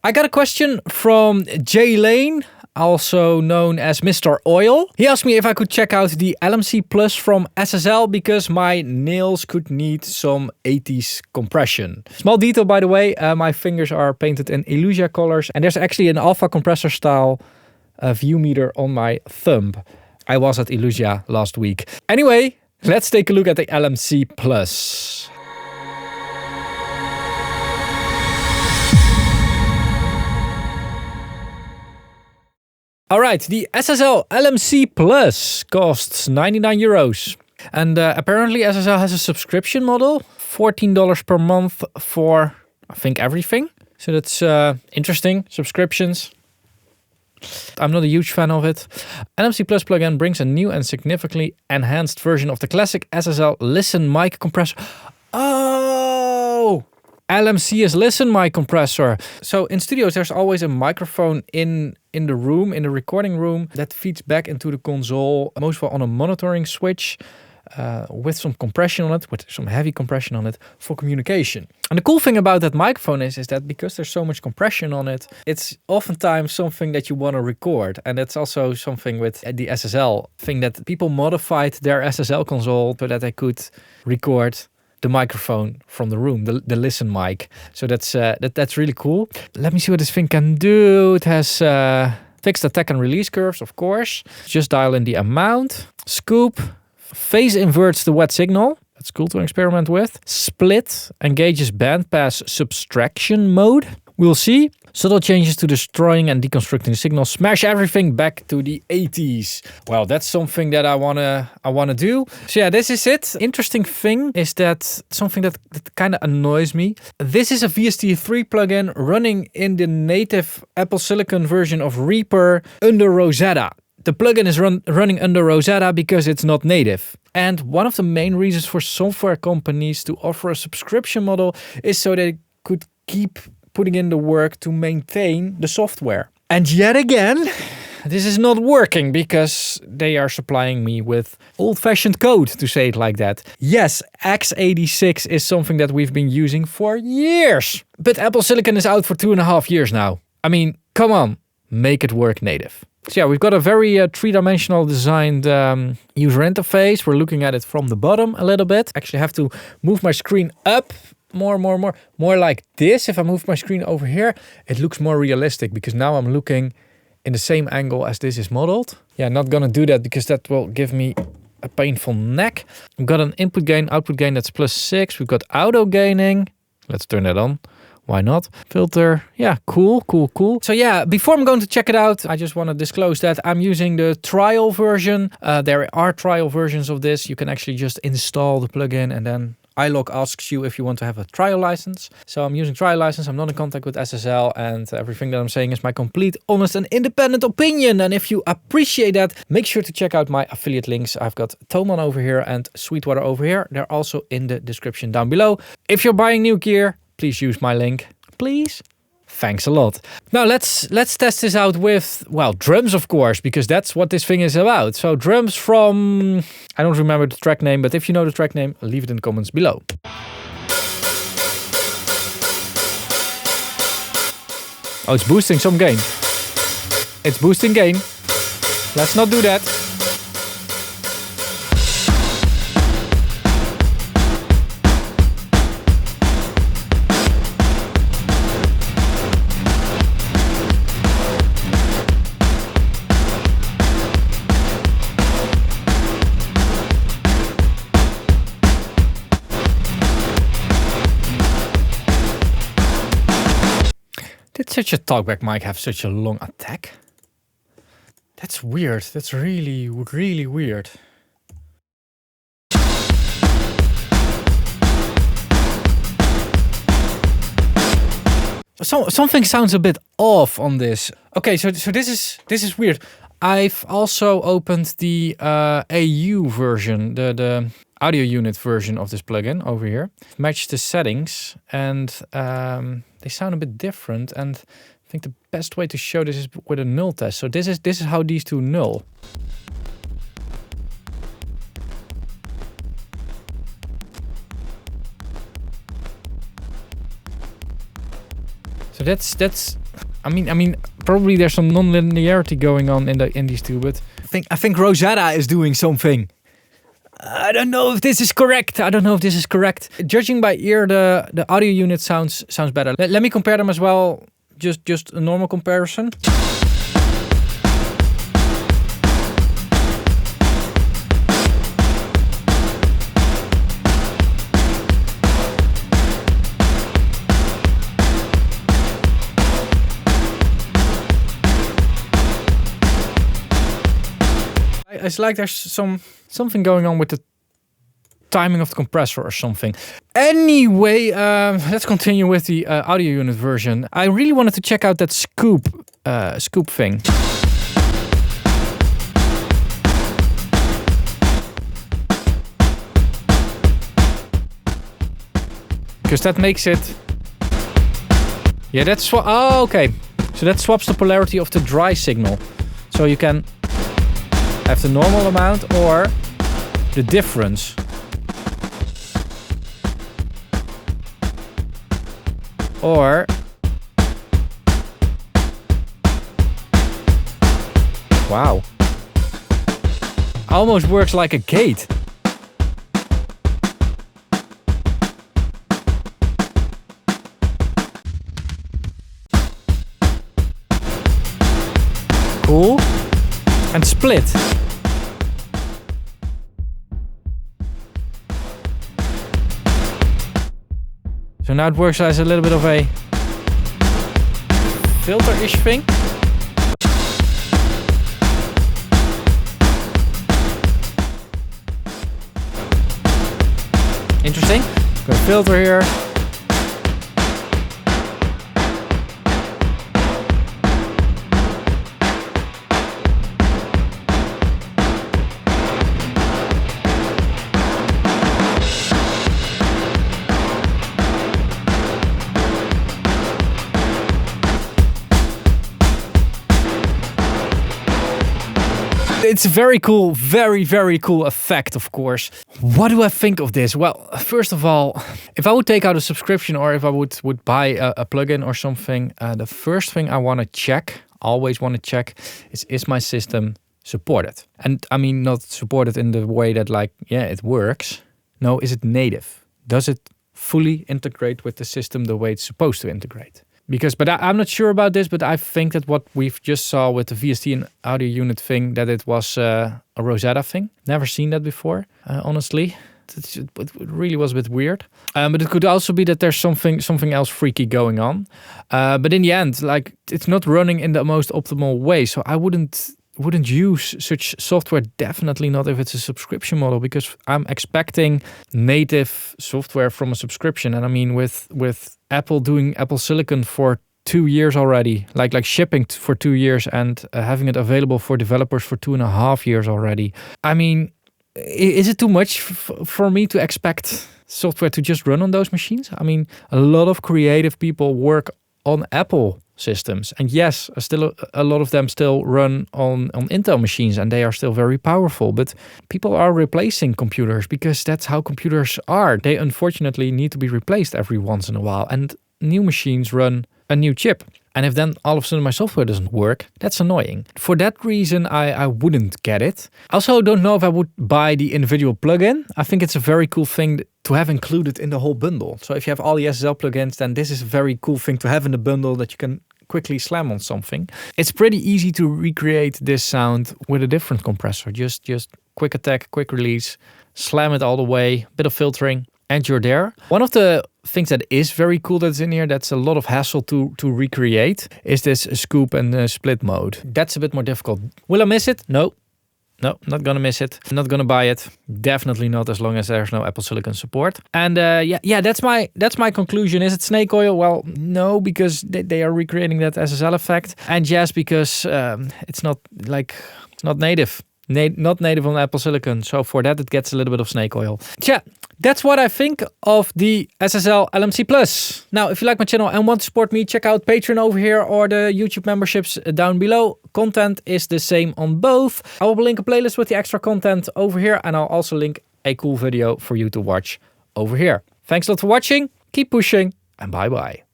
I got a question from Jay Lane, also known as Mr. Oil. He asked me if I could check out the LMC Plus from SSL because my nails could need some 80s compression. Small detail, by the way, my fingers are painted in Illusia colors and there's actually an alpha compressor style view meter on my thumb. I was at Illusia last week. Anyway, let's take a look at the LMC Plus. All right, the SSL LMC Plus costs 99 euros. And apparently SSL has a subscription model, $14 per month for, I think, everything. So that's interesting, subscriptions. I'm not a huge fan of it. LMC Plus plugin brings a new and significantly enhanced version of the classic SSL Listen mic compressor. Oh! LMC is Listen mic compressor. So in studios, there's always a microphone in the room, in the recording room, that feeds back into the console, most of all on a monitoring switch with some compression on it, with some heavy compression on it for communication. And the cool thing about that microphone is that because there's so much compression on it, it's oftentimes something that you want to record. And that's also something with the SSL thing that people modified their SSL console so that they could record the microphone from the room, the Listen mic. So that's really cool. Let me see what this thing can do. It has fixed attack and release curves, of course. Just dial in the amount. Scoop. Phase inverts the wet signal. That's cool to experiment with. Split engages bandpass subtraction mode. We'll see. Subtle changes to destroying and deconstructing the signal. Smash everything back to the 80s. Well, that's something that I wanna do. So yeah, this is it. Interesting thing is that something that kind of annoys me. This is a VST3 plugin running in the native Apple Silicon version of Reaper under Rosetta. The plugin is running under Rosetta because it's not native. And one of the main reasons for software companies to offer a subscription model is so they could keep putting in the work to maintain the software. And yet again, this is not working because they are supplying me with old-fashioned code, to say it like that. Yes, x86 is something that we've been using for years. But Apple Silicon is out for 2.5 years now. I mean, come on, make it work native. So yeah, we've got a very three-dimensional designed user interface. We're looking at it from the bottom a little bit. Actually, I have to move my screen up more like this. If I move my screen over here, it looks more realistic because now I'm looking in the same angle as this is modeled. Yeah, not gonna do that because that will give me a painful neck. We've got an input gain, output gain that's +6. We've got auto gaining. Let's turn that on. Why not? Filter. Yeah, cool. So yeah, before I'm going to check it out, I just want to disclose that I'm using the trial version. There are trial versions of this. You can actually just install the plugin and then iLog asks you if you want to have a trial license. So I'm using trial license. I'm not in contact with SSL and everything that I'm saying is my complete, honest and independent opinion. And if you appreciate that, make sure to check out my affiliate links. I've got Toman over here and Sweetwater over here. They're also in the description down below. If you're buying new gear, please use my link, please. Thanks a lot. Now let's test this out with, well, drums, of course, because that's what this thing is about. So drums from, I don't remember the track name, but if you know the track name, leave it in the comments below. Oh, it's boosting some gain. It's boosting gain. Let's not do that. Did such a talkback mic have such a long attack? That's weird. That's really weird. Something sounds a bit off on this. Okay, so this is weird. I've also opened the AU version, the audio unit version of this plugin over here. Matched the settings and they sound a bit different. And I think the best way to show this is with a null test. So this is how these two null. So that's I mean, probably there's some non-linearity going on in these two, but I think Rosetta is doing something. I don't know if this is correct. Judging by ear, the audio unit sounds better. Let me compare them as well. Just a normal comparison. It's like there's something going on with the timing of the compressor or something. Anyway, let's continue with the audio unit version. I really wanted to check out that scoop thing. Because that makes it... Yeah, that's... Oh, okay. So that swaps the polarity of the dry signal. So you can have the normal amount or the difference. Or wow. Almost works like a gate. Cool. And split. So now it works as a little bit of a filter-ish thing. Interesting. Got a filter here. It's a very cool, very cool effect, of course. What do I think of this? Well, first of all, if I would take out a subscription or if I would buy a plugin or something, the first thing I want to check, always want to check, is my system supported? And I mean, not supported in the way that like, yeah, it works. No, is it native? Does it fully integrate with the system the way it's supposed to integrate? But I'm not sure about this, but I think that what we've just saw with the VST and audio unit thing, that it was a Rosetta thing. Never seen that before, honestly. It really was a bit weird. But it could also be that there's something else freaky going on. But in the end, like, it's not running in the most optimal way. So I wouldn't use such software, definitely not if it's a subscription model, because I'm expecting native software from a subscription. And I mean, with Apple doing Apple Silicon for 2 years already, like shipping for 2 years and having it available for developers for 2.5 years already. I mean, is it too much for me to expect software to just run on those machines? I mean, a lot of creative people work on Apple systems, and yes, still a lot of them still run on Intel machines, and they are still very powerful. But people are replacing computers because that's how computers are. They unfortunately need to be replaced every once in a while, and new machines run a new chip. And if then all of a sudden my software doesn't work, that's annoying. For that reason, I wouldn't get it. I also don't know if I would buy the individual plugin. I think it's a very cool thing to have included in the whole bundle. So if you have all the SSL plugins, then this is a very cool thing to have in the bundle that you can quickly slam on something. It's pretty easy to recreate this sound with a different compressor. Just quick attack, quick release, slam it all the way, bit of filtering, and you're there. One of the things that is very cool that's in here, that's a lot of hassle to recreate, is this scoop and split mode. That's a bit more difficult. Will I miss it? No, not gonna miss it. I'm not gonna buy it. Definitely not, as long as there's no Apple Silicon support. And yeah, that's my conclusion. Is it snake oil? Well, no, because they are recreating that SSL effect. And yes, because it's not native. Not native on Apple Silicon. So for that, it gets a little bit of snake oil. Yeah, that's what I think of the SSL LMC Plus. Now, if you like my channel and want to support me, check out Patreon over here or the YouTube memberships down below. Content is the same on both. I will link a playlist with the extra content over here, and I'll also link a cool video for you to watch over here. Thanks a lot for watching. Keep pushing, and bye-bye.